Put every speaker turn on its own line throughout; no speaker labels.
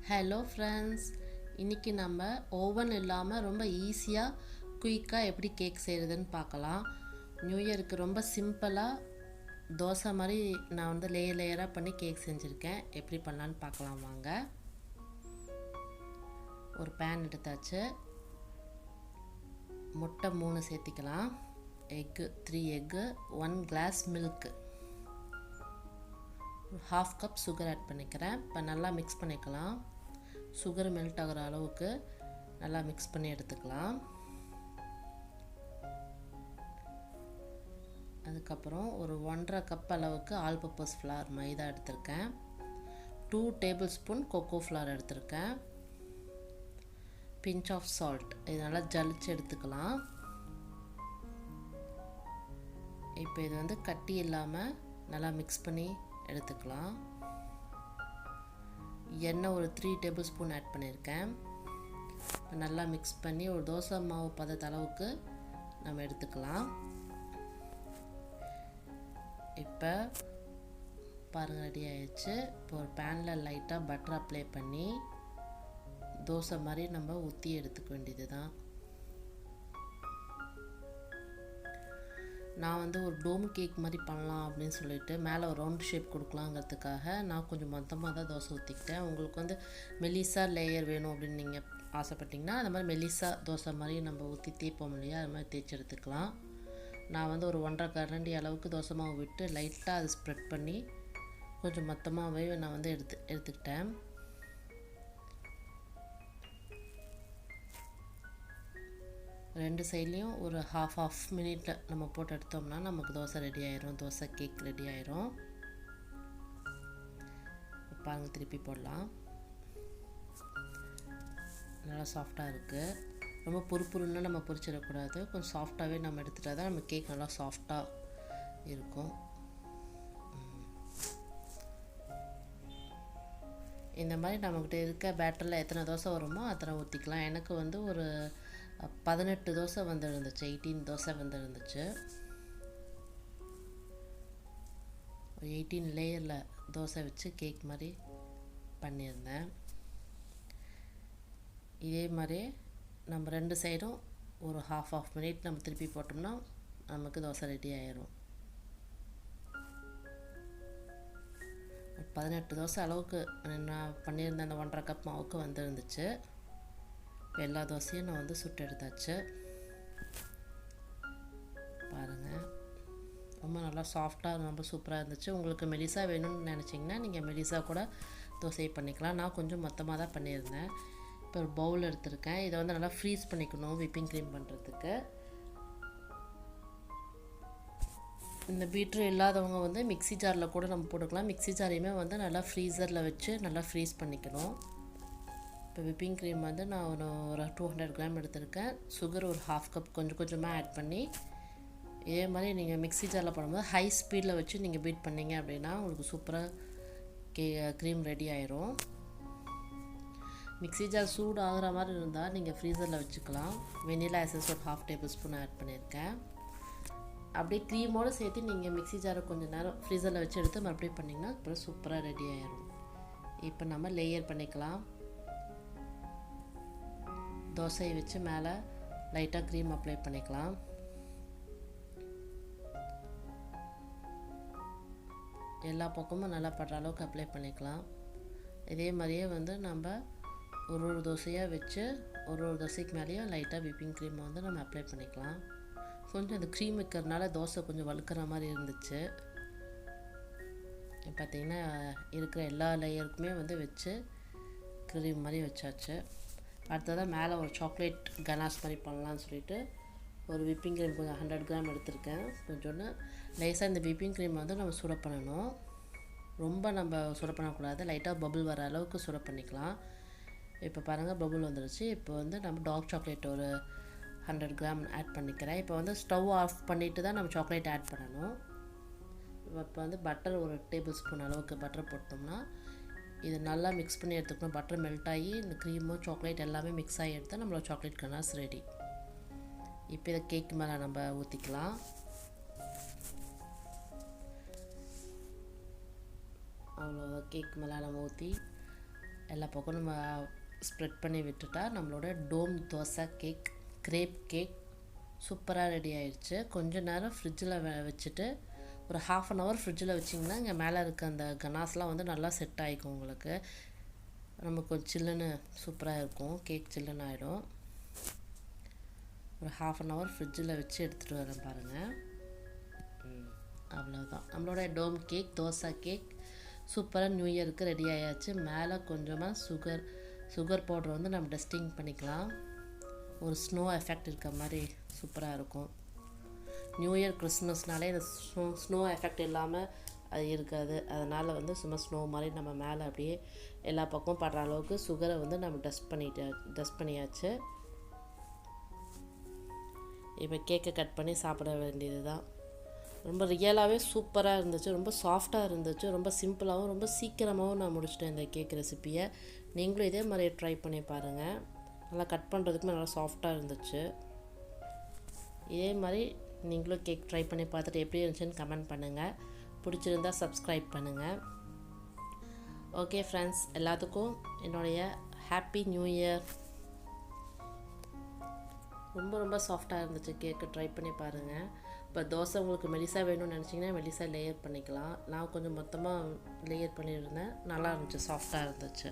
Hello friends, இன்றைக்கி நம்ம oven இல்லாமல் ரொம்ப ஈஸியாக குயிக்காக எப்படி கேக் செய்கிறதுன்னு பார்க்கலாம். நியூ இயருக்கு ரொம்ப சிம்பிளாக தோசை மாதிரி நான் வந்து லேயராக பண்ணி கேக் செஞ்சுருக்கேன். எப்படி பண்ணலான்னு பார்க்கலாம் வாங்க. ஒரு பேன் எடுத்தாச்சு. முட்டை 3 சேர்த்திக்கலாம். Egg 3 egg, 1 glass milk, 1/2 cup sugar add பண்ணிக்கிறேன். இப்போ நல்லா மிக்ஸ் பண்ணிக்கலாம். சுகர் மெல்ட் ஆகிற அளவுக்கு நல்லா மிக்ஸ் பண்ணி எடுத்துக்கலாம். அதுக்கப்புறம் ஒரு 1.5 கப் அளவுக்கு ஆல் பர்பஸ் ஃப்ளார் மைதா எடுத்திருக்கேன். 2 டேபிள் ஸ்பூன் கொக்கோ ஃப்ளார் எடுத்திருக்கேன். பிஞ்ச் ஆஃப் சால்ட், இது நல்லா ஜலிச்சு எடுத்துக்கலாம். இப்போ இது வந்து கட்டி இல்லாமல் நல்லா மிக்ஸ் பண்ணி எடுத்துக்கலாம். எண்ணெய் ஒரு 3 டேபிள் ஸ்பூன் ஆட் பண்ணியிருக்கேன். நல்லா மிக்ஸ் பண்ணி ஒரு தோசை மாவு பதத்த அளவுக்கு நம்ம எடுத்துக்கலாம். இப்போ பாருங்கள், ரெடி ஆயிடுச்சு. இப்போ ஒரு பேனில் லைட்டாக பட்டர் அப்ளை பண்ணி தோசை மாதிரி நம்ம ஊற்றி எடுத்துக்க வேண்டியது தான். நான் வந்து ஒரு டோம் கேக் மாதிரி பண்ணலாம் அப்படின்னு சொல்லிட்டு மேலே ஒரு ரவுண்ட் ஷேப் கொடுக்கலாங்கிறதுக்காக நான் கொஞ்சம் மொத்தமாக தான் தோசை ஊற்றிக்கிட்டேன். உங்களுக்கு வந்து மெலிசா லேயர் வேணும் அப்படின்னு நீங்கள் ஆசைப்பட்டிங்கன்னா அந்த மாதிரி மெலிசா தோசை மாதிரி நம்ம ஊற்றி தேய்ப்போம் இல்லையா, அது மாதிரி தேய்ச்சி எடுத்துக்கலாம். நான் வந்து ஒரு 1.5 கரண்டி அளவுக்கு தோசை மாவு விட்டு லைட்டாக அது ஸ்ப்ரெட் பண்ணி கொஞ்சம் மொத்தமாகவே நான் வந்து எடுத்துக்கிட்டேன். ரெண்டு சைட்லேயும் ஒரு ஹாஃப் மினிட்டில் நம்ம போட்டு எடுத்தோம்னா நமக்கு தோசை ரெடி ஆயிரும். தோசை கேக் ரெடி ஆயிரும். பாருங்க, திருப்பி போடலாம். நல்லா சாஃப்டாக இருக்குது. ரொம்ப பொறுப்புன்னு நம்ம பொரிச்சிடக்கூடாது. கொஞ்சம் சாஃப்டாகவே நம்ம எடுத்துகிட்டா தான் நம்ம கேக் நல்லா சாஃப்டாக இருக்கும். இந்த மாதிரி நம்மக்கிட்ட இருக்க பேட்டரில் எத்தனை தோசை வருமோ அத்தனை ஊற்றிக்கலாம். எனக்கு வந்து ஒரு 18 தோசை வந்துருந்துச்சு, 18 தோசை வந்துருந்துச்சு. 18 லேயரில் தோசை வச்சு கேக் மாதிரி பண்ணியிருந்தேன். இதே மாதிரி நம்ம 2 சைடும் ஒரு ஹாஃப் மினிட் நம்ம திருப்பி போட்டோம்னா நமக்கு தோசை ரெடி ஆயிரும். 18 தோசை அளவுக்கு நான் பண்ணியிருந்தேன். அந்த 1.5 கப் மாவுக்கு வந்துருந்துச்சு. எல்லா தோசையும் நான் வந்து சுட்டு எடுத்தாச்சு. பாருங்கள், ரொம்ப நல்லா சாஃப்டாக ரொம்ப சூப்பராக இருந்துச்சு. உங்களுக்கு மெலிசா வேணும்னு நினச்சிங்கன்னா நீங்கள் மெலிசா கூட தோசை பண்ணிக்கலாம். நான் கொஞ்சம் மொத்தமாக தான் பண்ணியிருந்தேன். இப்போ ஒரு பவுல் எடுத்திருக்கேன். இதை வந்து நல்லா ஃப்ரீஸ் பண்ணிக்கணும் விப்பிங் க்ரீம் பண்ணுறதுக்கு. இந்த பீட்ரு இல்லாதவங்க வந்து மிக்ஸி ஜாரில் கூட நம்ம போட்டுக்கலாம். மிக்ஸி ஜாரையுமே வந்து நல்லா ஃப்ரீசரில் வச்சு நல்லா ஃப்ரீஸ் பண்ணிக்கணும். இப்போ விப்பிங் க்ரீம் வந்து நான் ஒரு 200 கிராம் எடுத்திருக்கேன். சுகர் ஒரு 1/2 கப் கொஞ்சம் கொஞ்சமாக ஆட் பண்ணி இதே மாதிரி நீங்கள் மிக்ஸி ஜாரில் போடும்போது ஹை ஸ்பீடில் வச்சு நீங்கள் பீட் பண்ணிங்க அப்படின்னா உங்களுக்கு சூப்பராக க்ரீம் ரெடி ஆயிரும். மிக்ஸி ஜார் சூடு ஆகிற மாதிரி இருந்தால் நீங்கள் ஃப்ரீசரில் வச்சுக்கலாம். வெனிலா எசன்ஸ் ஒரு 1/2 டேபிள் ஸ்பூன் ஆட் பண்ணியிருக்கேன். அப்படியே க்ரீமோடு சேர்த்து நீங்கள் மிக்ஸி ஜாரை கொஞ்சம் நேரம் ஃப்ரீசரில் வச்சு எடுத்து மறுபடியும் பண்ணிங்கன்னா அப்புறம் சூப்பராக ரெடி ஆயிரும். இப்போ நம்ம லேயர் பண்ணிக்கலாம். தோசையை வச்சு மேலே லைட்டாக க்ரீம் அப்ளை பண்ணிக்கலாம். எல்லா பக்கமும் நல்லா படுற அளவுக்கு அப்ளை பண்ணிக்கலாம். இதே மாதிரியே வந்து நம்ம ஒரு தோசையாக வச்சு ஒரு தோசைக்கு மேலேயும் லைட்டாக விப்பிங் க்ரீமை வந்து நம்ம அப்ளை பண்ணிக்கலாம். கொஞ்சம் அந்த க்ரீம் வைக்கிறதுனால தோசை கொஞ்சம் வழுக்கிற மாதிரி இருந்துச்சு. பார்த்திங்கன்னா இருக்கிற எல்லா லேயருக்குமே வந்து வச்சு க்ரீம் மாதிரி வச்சாச்சு. அடுத்ததாக மேலே ஒரு சாக்லேட் கனாஷ் மாதிரி பண்ணலான்னு சொல்லிட்டு ஒரு விப்பிங் க்ரீம் கொஞ்சம் 100 கிராம் எடுத்திருக்கேன். கொஞ்சோன்னு லேசாக இந்த விப்பிங் க்ரீம் வந்து நம்ம சுட பண்ணணும். ரொம்ப நம்ம சுட பண்ணக்கூடாது. லைட்டாக பபுள் வர அளவுக்கு சுட பண்ணிக்கலாம். இப்போ பாருங்கள், பபுள் வந்துருச்சு. இப்போ வந்து நம்ம டார்க் சாக்லேட் ஒரு 100 கிராம் ஆட் பண்ணிக்கிறேன். இப்போ வந்து ஸ்டவ் ஆஃப் பண்ணிவிட்டு தான் நம்ம சாக்லேட் ஆட் பண்ணணும். இப்போ வந்து பட்டர் ஒரு டேபிள் ஸ்பூன் அளவுக்கு பட்டர் போட்டோம்னா இது நல்லா மிக்ஸ் பண்ணி எடுத்துக்கணும். பட்டர் மெல்ட் ஆகி இந்த க்ரீமு சாக்லேட் எல்லாமே மிக்ஸ் ஆகி எடுத்தால் நம்மளோட சாக்லேட் கனாஸ் ரெடி. இப்போ இதை கேக் மேலே நம்ம ஊற்றிக்கலாம். அவ்வளோதான், கேக் மேலே நம்ம ஊற்றி எல்லா பக்கம் நம்ம ஸ்ப்ரெட் பண்ணி விட்டுட்டா நம்மளோட டோம் தோசை கேக் கிரேப் கேக் சூப்பராக ரெடி ஆயிடுச்சு. கொஞ்சம் நேரம் ஃப்ரிட்ஜில் வச்சுட்டு ஒரு 1/2 அன் ஹவர் ஃப்ரிட்ஜில் வச்சிங்கன்னா இங்கே மேலே இருக்க அந்த கனாஸ்லாம் வந்து நல்லா செட் ஆகிக்கும். உங்களுக்கு நமக்கு கொஞ்சம் சில்லுன்னு சூப்பராக இருக்கும். கேக் சில்லுன்னு ஆகிடும். ஒரு 1/2 அன் ஹவர் ஃப்ரிட்ஜில் வச்சு எடுத்துகிட்டு வரேன் பாருங்கள். அவ்வளோதான், நம்மளோட டோம் கேக் தோசை கேக் சூப்பராக நியூ இயருக்கு ரெடி ஆயாச்சு. மேலே கொஞ்சமாக சுகர் பவுடர் வந்து நம்ம டஸ்டிங் பண்ணிக்கலாம். ஒரு ஸ்னோ எஃபெக்ட் இருக்க மாதிரி சூப்பராக இருக்கும். நியூ இயர் கிறிஸ்மஸ்னாலே இந்த ஸ்னோ எஃபெக்ட் இல்லாமல் அது இருக்காது. அதனால் வந்து சும்மா ஸ்னோ மாதிரி நம்ம மேலே அப்படியே எல்லா பக்கமும் படுற அளவுக்கு சுகரை வந்து நம்ம டஸ்ட் பண்ணியாச்சு. இப்போ கேக்கை கட் பண்ணி சாப்பிட வேண்டியது தான். ரொம்ப ரியலாகவே சூப்பராக இருந்துச்சு. ரொம்ப சாஃப்டாக இருந்துச்சு. ரொம்ப சிம்பிளாகவும் ரொம்ப சீக்கிரமாகவும் நான் முடிச்சிட்டேன் இந்த கேக் ரெசிப்பியை. நீங்களும் இதே மாதிரி ட்ரை பண்ணி பாருங்கள். நல்லா கட் பண்ணுறதுக்குமே நல்லா சாஃப்டாக இருந்துச்சு. இதே மாதிரி நீங்களும் கேக் ட்ரை பண்ணி பார்த்துட்டு எப்படி இருந்துச்சுன்னு கமெண்ட் பண்ணுங்கள். பிடிச்சிருந்தா சப்ஸ்கிரைப் பண்ணுங்கள். ஓகே ஃப்ரெண்ட்ஸ், எல்லாத்துக்கும் என்னுடைய ஹாப்பி நியூ இயர். ரொம்ப ரொம்ப சாஃப்டாக இருந்துச்சு கேக்கு. ட்ரை பண்ணி பாருங்கள். இப்போ தோசை உங்களுக்கு மெலிசா வேணும்னு நினச்சிங்கன்னா மெலிசா லேயர் பண்ணிக்கலாம். நான் கொஞ்சம் மொத்தமாக லேயர் பண்ணியிருந்தேன். நல்லா இருந்துச்சு, சாஃப்டாக இருந்துச்சு.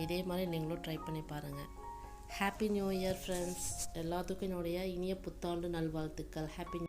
இதே மாதிரி நீங்களும் ட்ரை பண்ணி பாருங்கள். Happy new year friends. எல்லாத்துக்கும் என்னுடைய இனிய புத்தாண்டு நல்வாழ்த்துக்கள். ஹாப்பி